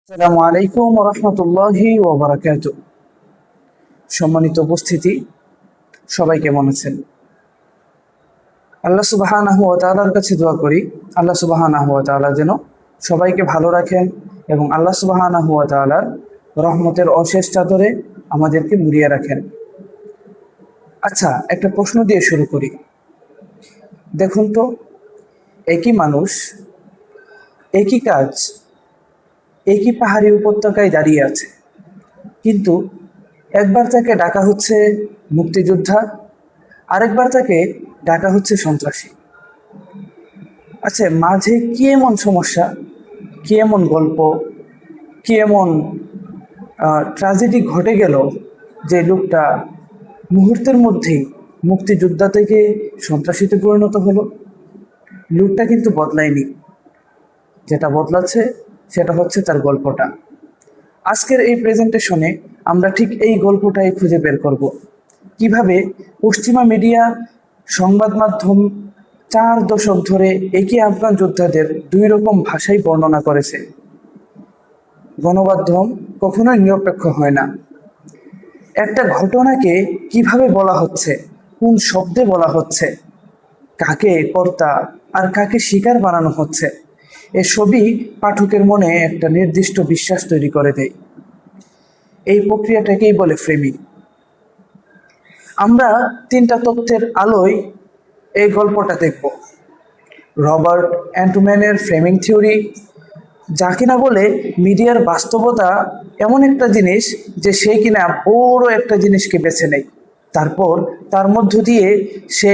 আসসালামু আলাইকুম ওয়া রাহমাতুল্লাহি ওয়া বারাকাতুহু। সম্মানিত উপস্থিতি, সবাই কেমন আছেন? আল্লাহ সুবহানাহু ওয়া তাআলার কাছে দোয়া করি আল্লাহ সুবহানাহু ওয়া তাআলা যেন সবাইকে ভালো রাখেন এবং আল্লাহ সুবহানাহু ওয়া তাআলার রহমতের অশেষ চাদরে আমাদেরকে মুড়িয়ে রাখেন। আচ্ছা, একটা প্রশ্ন দিয়ে শুরু করি। দেখুন তো, একই মানুষ, একই কাজ, একই পাহাড়ি উপত্যকায় দাঁড়িয়ে আছে, কিন্তু একবার তাকে ডাকা হচ্ছে মুক্তিযোদ্ধা, আরেকবার তাকে ডাকা হচ্ছে সন্ত্রাসী। আচ্ছা, মাঝে কি এমন সমস্যা, কি এমন গল্প, কি এমন ট্র্যাজেডি ঘটে গেল যে লোকটা মুহূর্তের মধ্যেই মুক্তিযোদ্ধা থেকে সন্ত্রাসীতে পরিণত হলো? লোকটা কিন্তু বদলায়নি, যেটা বদলাচ্ছে সেটা হচ্ছে তার গল্পটা। আজকের এই প্রেজেন্টেশনে আমরা ঠিক এই গল্পটাই খুঁজে বের করব, কিভাবে পশ্চিমা মিডিয়া, সংবাদ মাধ্যম 4 দশক ধরে একই আফগান যোদ্ধাদের 2 রকম ভাষায় বর্ণনা করেছে। গণমাধ্যম কখনোই নিরপেক্ষ হয় না। একটা ঘটনাকে কিভাবে বলা হচ্ছে, কোন শব্দে বলা হচ্ছে, কাকে কর্তা আর কাকে শিকার বানানো হচ্ছে, এসবই পাঠকের মনে একটা নির্দিষ্ট বিশ্বাস তৈরি করে দেয়। এই প্রক্রিয়াটাকেই বলে ফ্রেমিং। আমরা 3টা তথ্যের আলোয় এই গল্পটা দেখব। রবার্ট অ্যান্টম্যানের ফ্রেমিং থিওরি, যা কিনা বলে মিডিয়ার বাস্তবতা এমন একটা জিনিস যে সে কিনা বড় একটা জিনিসকে বেছে নেয়, তারপর তার মধ্য দিয়ে সে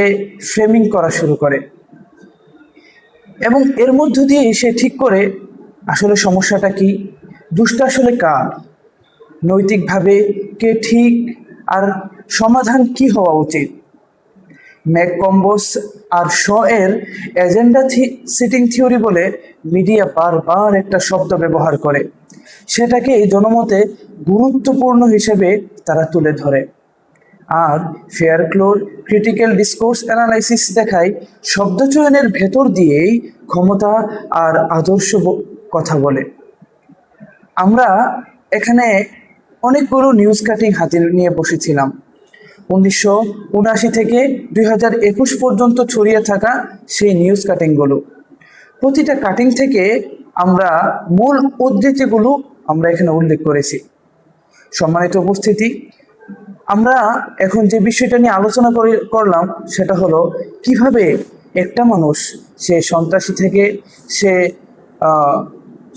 ফ্রেমিং করা শুরু করে এবং এর মধ্য দিয়ে সে ঠিক করে আসলে সমস্যাটা কি, দুষ্টা আসলে কার, নৈতিকভাবে কে ঠিক, আর সমাধান কি হওয়া উচিত। ম্যাককম্বস আর শ এর এজেন্ডা সিটিং থিওরি বলে মিডিয়া বারবার একটা শব্দ ব্যবহার করে, সেটাকে জনমতে গুরুত্বপূর্ণ হিসেবে তারা তুলে ধরে। আর ফেয়ারক্লোর ক্রিটিক্যাল ডিসকোর্স অ্যানালাইসিস দেখায় শব্দচয়নের ভেতর দিয়েই ক্ষমতা আর আদর্শ কথা বলে। আমরা এখানে অনেকগুলো নিউজ কাটিং হাতে নিয়ে বসেছিলাম। 1979 থেকে 2021 পর্যন্ত ছড়িয়ে থাকা সেই নিউজ কাটিংগুলো, প্রতিটা কাটিং থেকে আমরা মূল উদ্ধৃতিগুলো আমরা এখানে উল্লেখ করেছি। সম্মানিত উপস্থিতি, আমরা এখন যে বিষয়টা নিয়ে আলোচনা করলাম সেটা হলো কিভাবে একটা মানুষ সে সন্ত্রাসী থেকে সে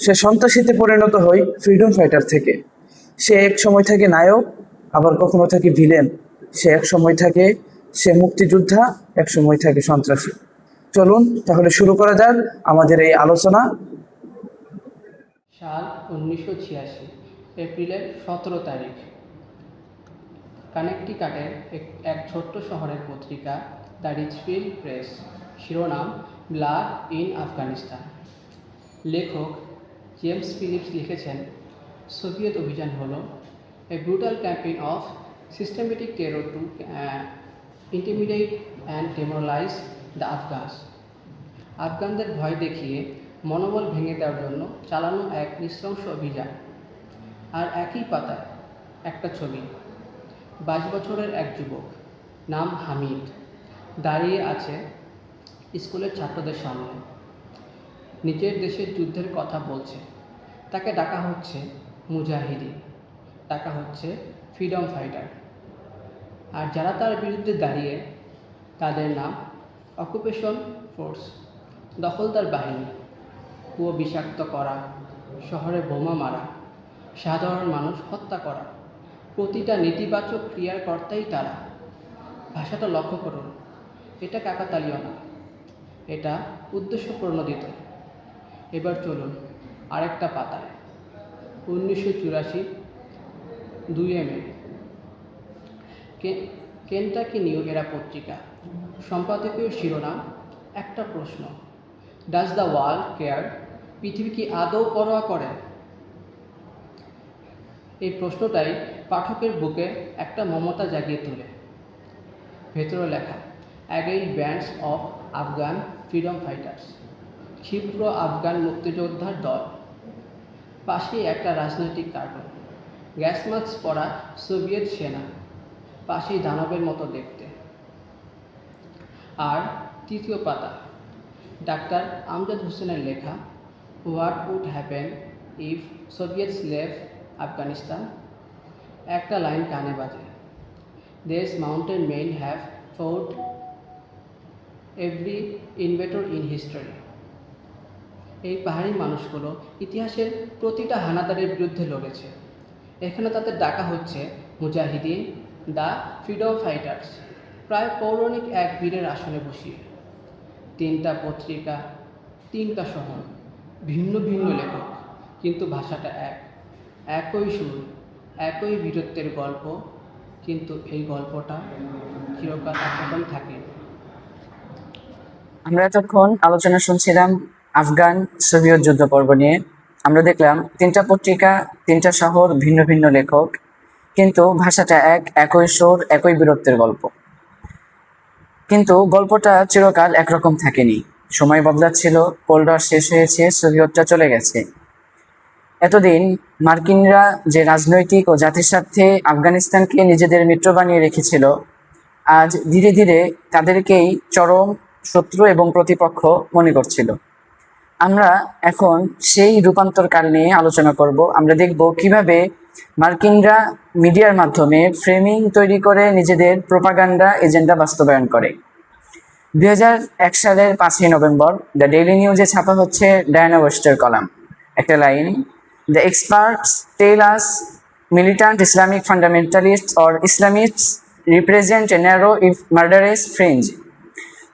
সে সন্ত্রাসীতে পরিণত হয় ফ্রিডম ফাইটার থেকে। সে এক সময় থাকে নায়ক, আবার কখনো থাকে ভিলেন। সে এক সময় থাকে সে মুক্তিযোদ্ধা, এক সময় থাকে সন্ত্রাসী। চলুন তাহলে শুরু করা যাক আমাদের এই আলোচনা। সাল 1986, এপ্রিলের 17 তারিখ। কানেকটিকাটের এক ছোট্ট শহরের পত্রিকা দ্য রিচফিল্ড প্রেস, শিরোনাম ব্লাড ইন আফগানিস্তান। লেখক জেমস ফিলিপস লিখেছেন, সোভিয়েত অভিযান হলো a brutal campaign of systematic terror to intimidate and demoralise the Afghans. আফগানদের ভয় দেখিয়ে মনোবল ভেঙে দেওয়ার জন্য চালানো এক নৃশংস অভিযান। আর একই পাতায় একটা ছবি, 22 বছরের এক যুবক, নাম হামিদ, দাঁড়িয়ে আছে স্কুলের ছাত্রদের সামনে, নিজের দেশের যুদ্ধের কথা বলছে। তাকে ডাকা হচ্ছে মুজাহিদি, ডাকা হচ্ছে ফ্রিডম ফাইটার। আর যারা তার বিরুদ্ধে দাঁড়িয়ে, তাদের নাম অকুপেশন ফোর্স, দখলদার বাহিনী। কুয়ো বিষাক্ত করা, শহরে বোমা মারা, সাধারণ মানুষ হত্যা করা, প্রতিটা নেতিবাচক ক্রিয়ার কর্তাই তারা। ভাষাটা লক্ষ্য করুন, এটা কাকাতালীয় না, এটা উদ্দেশ্য প্রণোদিত। এবার চলুন আরেকটা পাতায়। 1984, 2 মে, কেন্টাকি নিউ এরা পত্রিকা, সম্পাদকীয় শিরোনাম একটা প্রশ্ন, ডাজ দ্য ওয়ার্ল্ড কেয়ার? পৃথিবী কি আদৌ পরোয়া করে? এই প্রশ্নটাই পাঠকের বুকে একটা মমতা জাগিয়ে তোলে। ভেতরে লেখা, again bands of Afghan freedom fighters, ক্ষিপ্র আফগান মুক্তিযোদ্ধার দল। পাশেই একটা রাজনৈতিক কার্টুন, গ্যাস মাস্ক পরা সোভিয়েত সেনা, পাশেই দানবের মতো দেখতে। আর তৃতীয় পাতা, ডাক্তার আমজাদ হোসেনের লেখা what would happen if Soviets leave Afghanistan. একটা লাইন কানে বাজে, this mountain men have fought every invader in history. এই পাহাড়ি মানুষগুলো ইতিহাসের প্রতিটা হানাদারের বিরুদ্ধে লড়েছে। এখানে তাদের ডাকা হচ্ছে মুজাহিদিন, দ্য ফ্রিডম ফাইটার্স, প্রায় পৌরাণিক এক বীরের আসনে বসিয়ে। তিনটা পত্রিকা, তিনটা শহর, ভিন্ন ভিন্ন লেখক, কিন্তু ভাষাটা এক, একই সুর, একই বীরত্বের গল্প, কিন্তু এই গল্পটা চিরকাল একরকম থাকে। আমরা এতক্ষণ আলোচনা শুনছিলাম আফগান সোভিয়েত যুদ্ধ পর্ব নিয়ে। আমরা দেখলাম তিনটা পত্রিকা, তিনটা শহর, ভিন্ন ভিন্ন লেখক, কিন্তু ভাষাটা এক, একই সুর, একই বীরত্বের গল্প। কিন্তু গল্পটা চিরকাল একরকম থাকেনি, সময় বদলাচ্ছিল, কোল্ড ওয়ার শেষ হয়েছে, সোভিয়েতরা চলে গেছে। এতদিন মার্কিনরা যে রাজনৈতিক ও জাতির স্বার্থে আফগানিস্তানকে নিজেদের মিত্র বানিয়ে রেখেছিল, আজ ধীরে ধীরে তাদেরকেই চরম শত্রু এবং প্রতিপক্ষ মনে করছিল। আমরা এখন সেই রূপান্তর কাল নিয়ে আলোচনা করব। আমরা দেখব কিভাবে মার্কিনরা মিডিয়ার মাধ্যমে ফ্রেমিং তৈরি করে নিজেদের প্রোপাগান্ডা এজেন্ডা বাস্তবায়ন করে। 2001 সালের 5ই নভেম্বর দ্য ডেইলি নিউজে ছাপা হচ্ছে ডায়ানা ওয়েস্টের কলাম। একটা line, the experts tell us militant Islamic fundamentalist or Islamists represent a narrow if murderous fringe.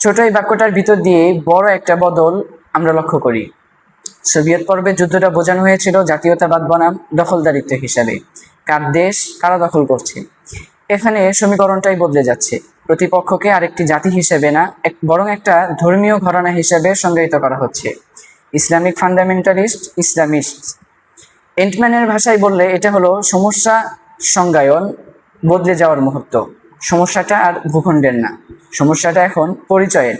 ছোট এই বাক্যটার ভিতর দিয়ে বড় একটা বদল আমরা লক্ষ্য করি। সোভিয়েত পর্বে যুদ্ধটা বোঝানো হয়েছিল জাতীয়তাবাদ বনাম দখলদারিত্ব হিসাবে, কার দেশ কারা দখল করছে। এখানে সমীকরণটাই বদলে যাচ্ছে, প্রতিপক্ষকে আরেকটি জাতি হিসেবে না, বরং একটা ধর্মীয় ঘরানা হিসেবে সংজ্ঞায়িত করা হচ্ছে, ইসলামিক ফান্ডামেন্টালিস্ট, ইসলামিস্ট। এন্টম্যানের ভাষায় বললে এটা হলো সমস্যা সংজ্ঞায়ন বদলে যাওয়ার মুহূর্ত। সমস্যাটা আর ভূখণ্ডের না, সমস্যাটা এখন পরিচয়ের।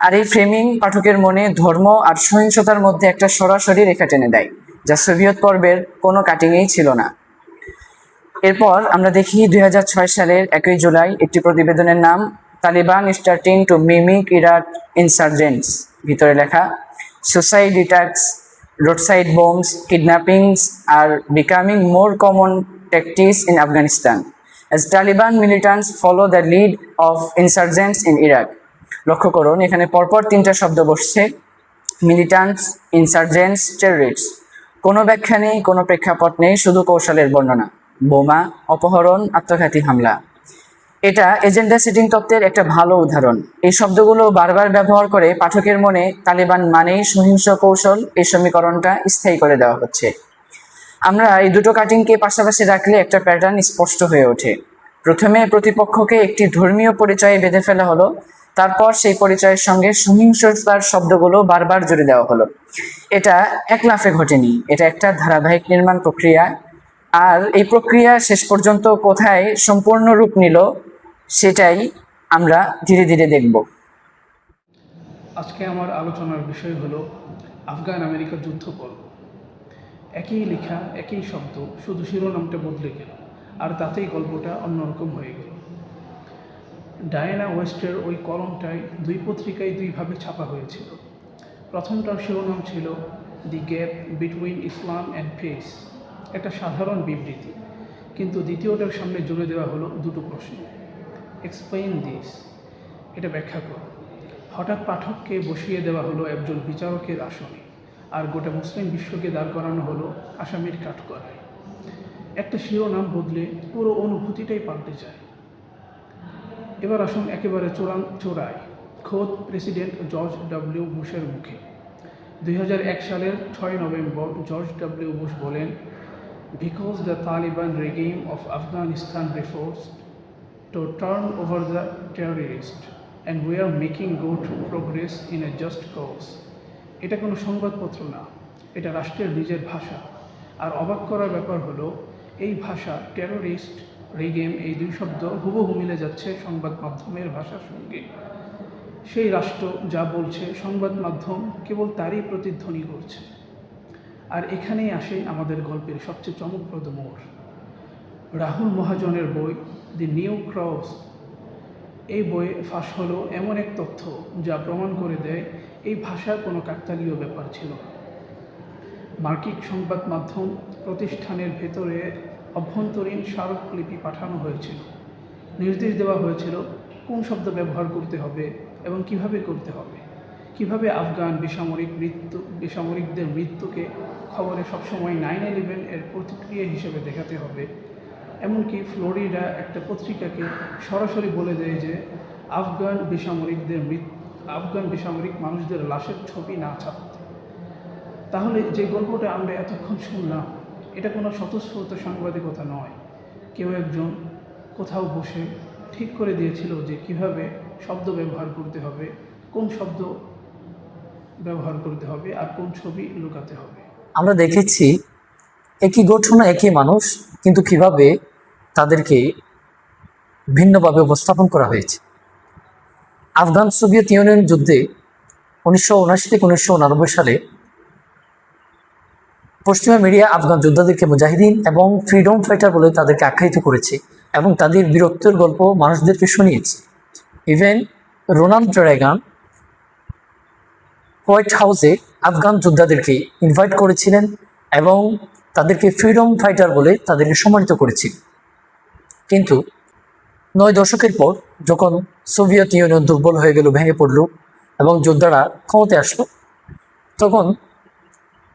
আর এই ফ্রেমিং পাঠকের মনে ধর্ম আর সহিংসতার মধ্যে একটা সরাসরি রেখা টেনে দেয়, যা সোভিয়েত পর্বের কোনো কাটিংয়েই ছিল না। এরপর আমরা দেখি 2006 সালের 1 জুলাই একটি প্রতিবেদনের নাম Taliban starting to mimic Iraq insurgents. ভিতরে লেখা, suicide attacks, roadside bombs, kidnappings are becoming more common tactics in Afghanistan as Taliban militants follow the lead of insurgents in Iraq. লক্ষ্য করুন, এখানে পরপর তিনটা শব্দ বসছে, মিলিট্যান্টস, ইনসার্জেন্টস, টেররিস্টস। কোনো ব্যাখ্যা নেই, কোনো প্রেক্ষাপট নেই, শুধু কৌশলের বর্ণনা, বোমা, অপহরণ, আত্মঘাতী হামলা। এটা এজেন্ডা সেটিং তত্ত্বের একটা ভালো উদাহরণ। এই শব্দগুলো বারবার ব্যবহার করে পাঠকের মনে তালিবান মানেই সহিংস কৌশল, এই সমীকরণটা স্থায়ী করে দেওয়া হচ্ছে। আমরা এই দুটো কাটিংকে পাশাপাশি রাখলে একটা প্যাটার্ন স্পষ্ট হয়ে ওঠে। প্রথমে প্রতিপক্ষকে একটি ধর্মীয় পরিচয়ে বেঁধে ফেলা হলো, তারপর সেই পরিচয়ের সঙ্গে সহিংসতার শব্দগুলো বারবার জুড়ে দেওয়া হলো। এটা এক লাফে ঘটেনি, এটা একটা ধারাবাহিক নির্মাণ প্রক্রিয়া। আর এই প্রক্রিয়া শেষ পর্যন্ত কোথায় সম্পূর্ণ রূপ নিল সেটাই আমরা ধীরে ধীরে দেখব। আজকে আমার আলোচনার বিষয় হলো আফগান আমেরিকা যুদ্ধ পর্ব। একই লেখা, একই শব্দ, শুধু শিরোনামটা বদলে গেল, আর তাতেই গল্পটা অন্যরকম হয়ে গেল। ডায়ানা ওয়েস্টের ওই কলমটায় দুই পত্রিকায় দুইভাবে ছাপা হয়েছিল। প্রথমটার শিরোনাম ছিল the gap between Islam and faith, একটা সাধারণ বিবৃতি, কিন্তু দ্বিতীয়টার সামনে জুড়ে দেওয়া হলো দুটো প্রশ্ন, এক্সপ্লেইন দিস, এটা ব্যাখ্যা করো। হঠাৎ পাঠককে বসিয়ে দেওয়া হলো একজন বিচারকের আসনে, আর গোটা মুসলিম বিশ্বকে দাঁড় করানো হলো আসামির কাঠগড়ায়। একটা শিরোনাম বদলে পুরো অনুভূতিটাই পাল্টে যায়। এবার আসুন একেবারে চোরায়, খোদ প্রেসিডেন্ট জর্জ ডব্লিউ বুশের মুখে। 2001 সালের 6 নভেম্বর জর্জ ডব্লিউ বুশ বলেন, because the Taliban regime of Afghanistan refused to turn over the terrorists and we are making good progress in a just cause. এটা কোনো সংবাদপত্র না, এটা রাষ্ট্রের নিজের ভাষা। আর অবাক করার ব্যাপার হলো এই ভাষা, টেরোরিস্ট, রেগেম, এই দুই শব্দ হুবহু মিলে যাচ্ছে সংবাদ মাধ্যমের ভাষার সঙ্গে। সেই রাষ্ট্র যা বলছে সংবাদ মাধ্যম কেবল তারই প্রতিধ্বনি করছে। আর এখানেই আসে আমাদের গল্পের সবচেয়ে চমকপ্রদ মোড়। রাহুল মহাজনের বই দি নিউ ক্রস, এই বইয়ে ফাঁস হলো এমন এক তথ্য যা প্রমাণ করে দেয় এই ভাষার কোনো কাকতালীয় ব্যাপার ছিল না। মার্কিন সংবাদ মাধ্যম প্রতিষ্ঠানের ভেতরে অভ্যন্তরীণ স্মারকলিপি পাঠানো হয়েছিল। নির্দেশ দেওয়া হয়েছিল কোন শব্দ ব্যবহার করতে হবে এবং কিভাবে করতে হবে, কিভাবে আফগান বেসামরিকদের মৃত্যুকে খবরে সবসময় 9/11 এর প্রতিক্রিয়া হিসেবে দেখাতে হবে। এমনকি ফ্লোরিডা একটা পত্রিকাকে সরাসরি বলে দেয় যে আফগান বেসামরিক মানুষদের লাশের ছবি না ছাপতে। তাহলে যে গল্পটা আমরা এতক্ষণ শুনলাম, এটা কোনো স্বতঃস্ফূর্ত সাংবাদিকতা নয়। কেউ একজন কোথাও বসে ঠিক করে দিয়েছিল যে কিভাবে শব্দ ব্যবহার করতে হবে, কোন শব্দ ব্যবহার করতে হবে আর কোন ছবি লুকাতে হবে। আমরা দেখেছি একই গঠন একই মানুষ, কিন্তু কিভাবে তাদেরকে ভিন্নভাবে উপস্থাপন করা হয়েছে। আফগান সোভিয়েত ইউনিয়ন যুদ্ধে 1979 থেকে 1989 সালে পশ্চিমা মিডিয়া আফগান যোদ্ধাদেরকে মুজাহিদিন এবং ফ্রিডম ফাইটার বলে তাদেরকে আখ্যায়িত করেছে এবং তাদের বীরত্বের গল্প মানুষদেরকে শুনিয়েছে। ইভেন রোনাল্ড রেগান হোয়াইট হাউসে আফগান যোদ্ধাদেরকে ইনভাইট করেছিলেন এবং তাদেরকে ফ্রিডম ফাইটার বলে তাদেরকে সম্মানিত করেছিলেন। কিন্তু 9 দশকের পর যখন সোভিয়েত ইউনিয়ন দুর্বল হয়ে গেল, ভেঙে পড়ল এবং যোদ্ধারা ক্ষমতায় আসলো, তখন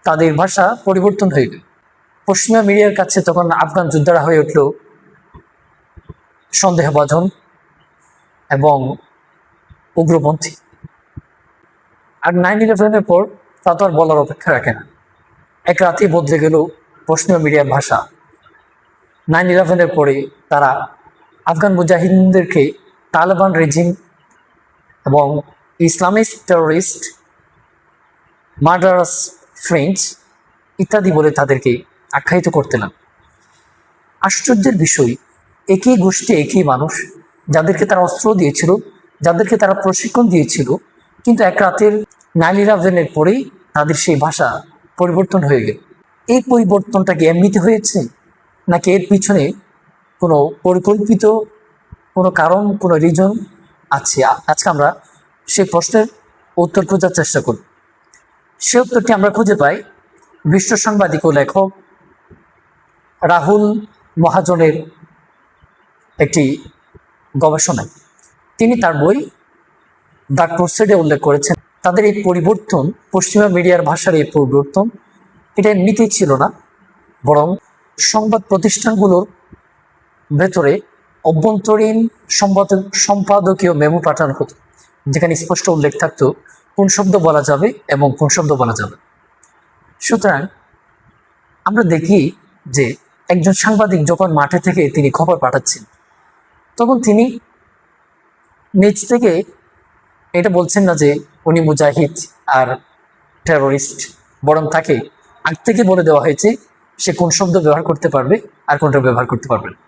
তাদের ভাষা পরিবর্তন হয়ে গেল। পশ্চিমা মিডিয়ার কাছে তখন আফগান যোদ্ধারা হয়ে উঠল সন্দেহভাজন এবং উগ্রপন্থী। আর 9/11 পর তা তো আর বলার অপেক্ষা রাখে না। এক রাতেই বদলে গেল পশ্চিমা মিডিয়ার ভাষা। 9/11 পরে তারা আফগান মুজাহিদিনদেরকে তালেবান রেজিম এবং ইসলামিস্ট টেরোরিস্ট, মার্ডারাস ফ্রেঞ্চ ইত্যাদি বলে তাদেরকে আখ্যায়িত করতে না। আশ্চর্যের বিষয়, একই গোষ্ঠী একই মানুষ, যাদেরকে তারা অস্ত্র দিয়েছিল, যাদেরকে তারা প্রশিক্ষণ দিয়েছিল, কিন্তু এক রাতের 9/11 পরেই তাদের সেই ভাষা পরিবর্তন হয়ে গেল। এই পরিবর্তনটা কি এমনিতে হয়েছে, নাকি এর পিছনে কোনো পরিকল্পিত কোনো কারণ, কোনো রিজন আছে? আজকে আমরা সেই প্রশ্নের উত্তর খোঁজার চেষ্টা করি। সে উত্তরটি আমরা খুঁজে পাই বিশ্ব সাংবাদিক ও লেখক রাহুল মহাজনের একটি গবেষণায়। তিনি তার বই দ্য ক্রুসেডে উল্লেখ করেছেন তাদের এই পরিবর্তন, পশ্চিমা মিডিয়ার ভাষার এই পরিবর্তন, এটা এমনিতেই ছিল না, বরং সংবাদ প্রতিষ্ঠানগুলোর ভেতরে অভ্যন্তরীণ সম্পাদকীয় মেমো পাঠানো হতো, যেখানে স্পষ্ট উল্লেখ থাকতো কোন শব্দ বলা যাবে এবং কোন শব্দ বলা যাবে। সুতরাং আমরা দেখি যে একজন সাংবাদিক যখন মাঠে থেকে তিনি খবর পাঠাচ্ছেন, তখন তিনি নিজ থেকে এটা বলছেন না যে উনি মুজাহিদ আর টেরোরিস্ট, বরং তাকে আগ থেকে বলে দেওয়া হয়েছে সে কোন শব্দ ব্যবহার করতে পারবে আর কোনটা ব্যবহার করতে পারবে না।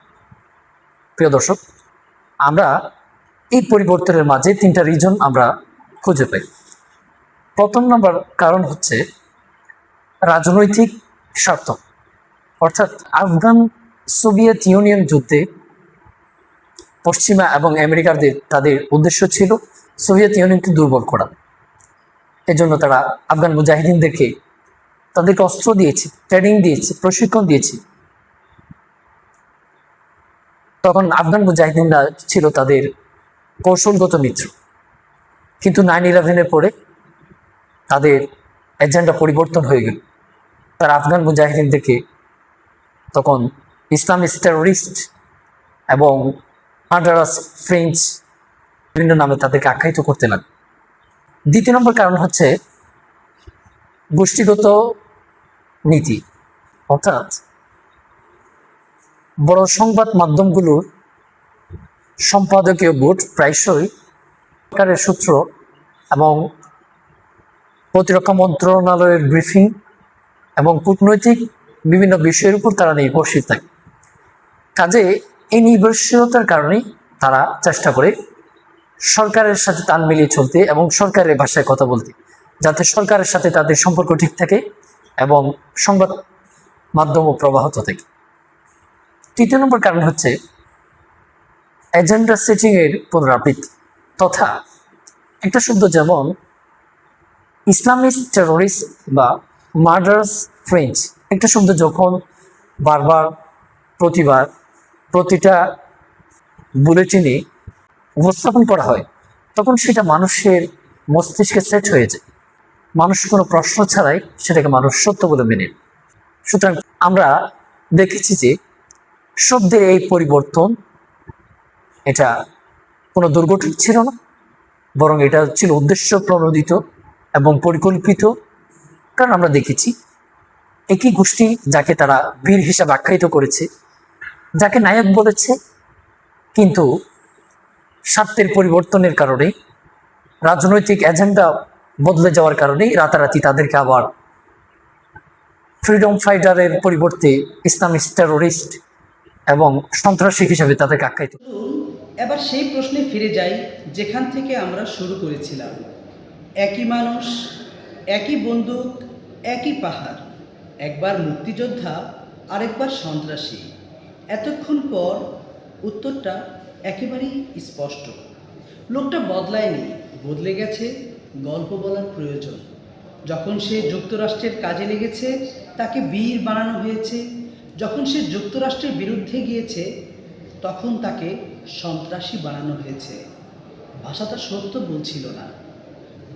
প্রিয় দর্শক, আমরা এই পরিবর্তনের মাঝে 3টা রিজন আমরা খুঁজে পাই। প্রথম নম্বর কারণ হচ্ছে রাজনৈতিক স্বার্থ, অর্থাৎ আফগান সোভিয়েত ইউনিয়ন যুদ্ধে পশ্চিমা এবং আমেরিকারদের তাদের উদ্দেশ্য ছিল সোভিয়েত ইউনিয়নকে দুর্বল করা। এজন্য তারা আফগান মুজাহিদিনদেরকে তাদেরকে অস্ত্র দিয়েছে, ট্রেনিং দিয়েছে, প্রশিক্ষণ দিয়েছে। তখন আফগান মুজাহিদিনরা ছিল তাদের কৌশলগত মিত্র। কিন্তু 9/11 পরে তাদের এজেন্ডা পরিবর্তন হয়ে গেল। তারা আফগান মুজাহিদিনদেরকে তখন ইসলামিস্ট টেরোরিস্ট এবং মার্ডারাস ফ্রেঞ্চ বিভিন্ন নামে তাদেরকে আখ্যায়িত করতে লাগল। দ্বিতীয় নম্বর কারণ হচ্ছে গোষ্ঠীগত নীতি, অর্থাৎ বড় সংবাদ মাধ্যমগুলোর সম্পাদকীয় বোর্ড প্রায়শই সরকারের সূত্র এবং প্রতিরক্ষা মন্ত্রণালয়ের ব্রিফিং এবং কূটনৈতিক বিভিন্ন বিষয়ের উপর তারা নির্ভরশীল থাকে। কাজে এই নির্ভরশীলতার কারণেই তারা চেষ্টা করে সরকারের সাথে তাল মিলিয়ে চলতে এবং সরকারের ভাষায় কথা বলতে, যাতে সরকারের সাথে তাদের সম্পর্ক ঠিক থাকে এবং সংবাদ মাধ্যমও প্রবাহত থাকে। তৃতীয় নম্বর কারণ হচ্ছে এজেন্ডা সেটিং এর পুনরাবৃত্তি, তথা একটা শব্দ যেমন ইসলামিস্ট টেরোরিস্ট বা মার্ডারাস ফ্রেঞ্চ, একটা শব্দ যখন বারবার প্রতিবার প্রতিটা বুলেটিনে উপস্থাপন করা হয় তখন সেটা মানুষের মস্তিষ্কে সেট হয়ে যায়, মানুষ কোনো প্রশ্ন ছাড়াই সেটাকে মানুষ সত্য বলে মেনে নেয়। সুতরাং আমরা দেখেছি যে শব্দের এই পরিবর্তন এটা কোনো দুর্ঘটনা ছিল না, বরং এটা ছিল উদ্দেশ্য প্রণোদিত এবং পরিকল্পিত। কারণ আমরা দেখেছি একই গোষ্ঠী যাকে তারা বীর হিসাবে আখ্যায়িত করেছে, যাকে নায়ক বলেছে, কিন্তু স্বার্থের পরিবর্তনের কারণে, রাজনৈতিক এজেন্ডা বদলে যাওয়ার কারণে রাতারাতি তাদেরকে আবার ফ্রিডম ফাইটারের পরিবর্তে ইসলামিস্ট টেরোরিস্ট এবং সন্ত্রাসী হিসাবে তাদেরকে আখ্যায়িত। এবার সেই প্রশ্নে ফিরে যাই যেখান থেকে আমরা শুরু করেছিলাম। একই মানুষ, একই বন্দুক, একই পাহাড়, একবার মুক্তিযোদ্ধা আরেকবার সন্ত্রাসী। এতক্ষণ পর উত্তরটা একেবারেই স্পষ্ট। লোকটা বদলায়নি, বদলে গেছে গল্প বলার প্রয়োজন। যখন সে যুক্তরাষ্ট্রের কাজে লেগেছে তাকে বীর বানানো হয়েছে, যখন সে যুক্তরাষ্ট্রের বিরুদ্ধে গিয়েছে তখন তাকে সন্ত্রাসী বানানো হয়েছে। ভাষাটা সত্য বলছিল না,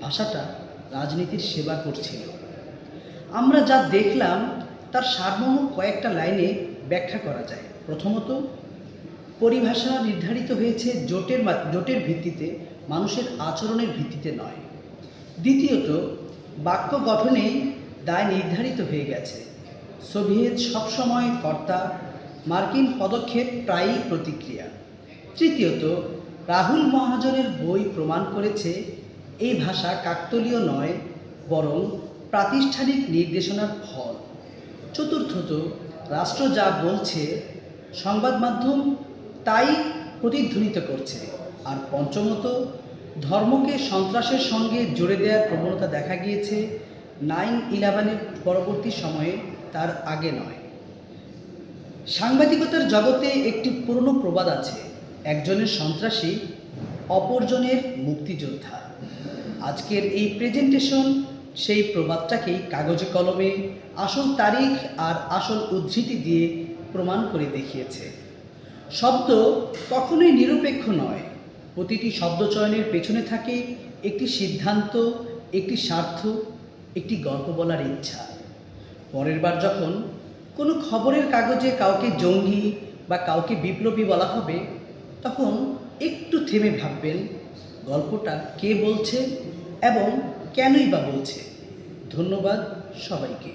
ভাষাটা রাজনীতির সেবা করছিল। আমরা যা দেখলাম তার সারমর্ম কয়েকটা লাইনে ব্যাখ্যা করা যায়। প্রথমত, পরিভাষা নির্ধারিত হয়েছে জোটের ভিত্তিতে, মানুষের আচরণের ভিত্তিতে নয়। দ্বিতীয়ত, বাক্য গঠনেই দায় নির্ধারিত হয়ে গেছে। সোভিয়েত সবসময় কর্তা, মার্কিন পদক্ষেপ প্রায়ই প্রতিক্রিয়া। তৃতীয়ত, রাহুল মহাজনের বই প্রমাণ করেছে এই ভাষা কাকতালীয় নয়, বরং প্রাতিষ্ঠানিক নির্দেশনার ফল। চতুর্থত, রাষ্ট্র যা বলছে সংবাদ মাধ্যম তাই প্রতিধ্বনিত করছে। আর পঞ্চমত, ধর্মকে সন্ত্রাসের সঙ্গে জুড়ে দেওয়ার প্রবণতা দেখা গিয়েছে 9/11-এর পরবর্তী সময়ে, তার আগে নয়। সাংবাদিকতার জগতে একটি পুরনো প্রবাদ আছে, একজনের সন্ত্রাসী, অপরজনের মুক্তিযোদ্ধা। আজকের এই প্রেজেন্টেশন সেই প্রবাদটাকেই কাগজে কলমে আসল তারিখ আর আসল উদ্ধৃতি দিয়ে প্রমাণ করে দেখিয়েছে। শব্দ কখনোই নিরপেক্ষ নয়, প্রতিটি শব্দ চয়নের পেছনে থাকে একটি সিদ্ধান্ত, একটি স্বার্থ, একটি গল্প বলার ইচ্ছা। পরের বার যখন কোনো খবরের কাগজে কাউকে জঙ্গি বা কাউকে বিপ্লবী বলা হবে তখন একটু থেমে ভাববেন গল্পটা কে বলছে এবং কেনই বা বলছে। ধন্যবাদ সবাইকে।